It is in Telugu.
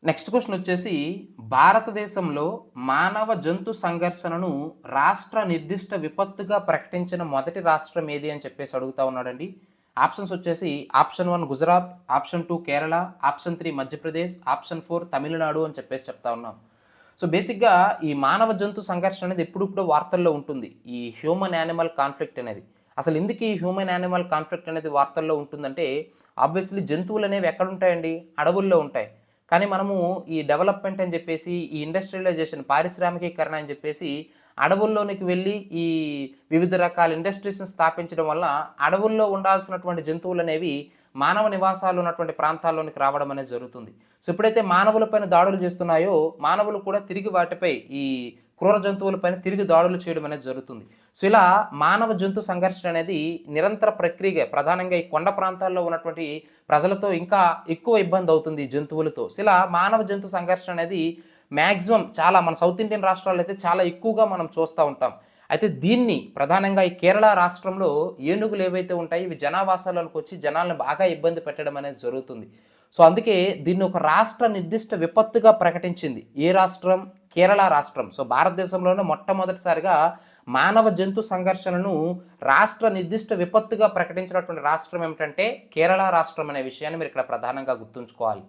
నెక్స్ట్ క్వెషన్ వచ్చేసి భారతదేశంలో మానవ జంతు సంఘర్షణను రాష్ట్ర నిర్దిష్ట విపత్తుగా ప్రకటించిన మొదటి రాష్ట్రం ఏది అని చెప్పేసి అడుగుతా ఉన్నాడండి. ఆప్షన్స్ వచ్చేసి option 1 Gujarat, option 2 Kerala, option 3 Madhya Pradesh, option 4 Tamil Nadu అని చెప్పేసి చెప్తా ఉన్నాం. సో బేసిక్‌గా ఈ మానవ జంతు సంఘర్షణ అనేది ఎప్పుడూ వార్తల్లో ఉంటుంది. ఈ హ్యూమన్ యానిమల్ కాన్ఫ్లిక్ట్ అనేది. అసలు ఎందుకు ఈ హ్యూమన్ యానిమల్ కాన్ఫ్లిక్ట్ అనేది వార్తల్లో ఉంటుందంటే ఆబ్వియస్‌లీ జంతువులనేవి ఎక్కడుంటాయండి? అడవుల్లో ఉంటాయి. కానీ మనము ఈ డెవలప్‌మెంట్ అని చెప్పేసి, ఈ ఇండస్ట్రియలైజేషన్ పారిశ్రామికీకరణ అని చెప్పేసి అడవుల్లోనికి వెళ్లి ఈ వివిధ రకాల ఇండస్ట్రీస్‌ని స్థాపించడం వల్ల అడవుల్లో ఉండాల్సినటువంటి జంతువులనేవి మానవ నివాసాలు ఉన్నటువంటి ప్రాంతాల్లోనికి రావడం అనేది జరుగుతుంది. సో ఎప్పుడైతే మానవులపైన దాడులు చేస్తున్నాయో, మానవులు కూడా తిరిగి వాటిపై ఈ క్రూర జంతువులపైన తిరిగి దాడులు చేయడం అనేది జరుగుతుంది. సో ఇలా మానవ జంతు సంఘర్షణ అనేది నిరంతర ప్రక్రియగా ప్రధానంగా ఈ కొండ ప్రాంతాల్లో ఉన్నటువంటి ప్రజలతో ఇంకా ఎక్కువ ఇబ్బంది అవుతుంది ఈ జంతువులతో. సో ఇలా మానవ జంతు సంఘర్షణ అనేది మాక్సిమం చాలా మన సౌత్ ఇండియన్ రాష్ట్రాల్లో అయితే చాలా ఎక్కువగా మనం చూస్తా ఉంటాం. అయితే దీన్ని ప్రధానంగా ఈ కేరళ రాష్ట్రంలో ఏనుగులు ఏవైతే ఉంటాయో ఇవి జనావాసాల్లోకి వచ్చి జనాల్ని బాగా ఇబ్బంది పెట్టడం అనేది జరుగుతుంది. సో అందుకే దీన్ని ఒక రాష్ట్ర నిర్దిష్ట విపత్తుగా ప్రకటించింది. ఏ రాష్ట్రం? కేరళ రాష్ట్రం. సో భారతదేశంలోనే మొట్టమొదటిసారిగా మానవ జంతు సంఘర్షణను రాష్ట్ర నిర్దిష్ట విపత్తుగా ప్రకటించినటువంటి రాష్ట్రం ఏమిటంటే కేరళ రాష్ట్రం అనే విషయాన్ని మీరు ఇక్కడ ప్రధానంగా గుర్తుంచుకోవాలి.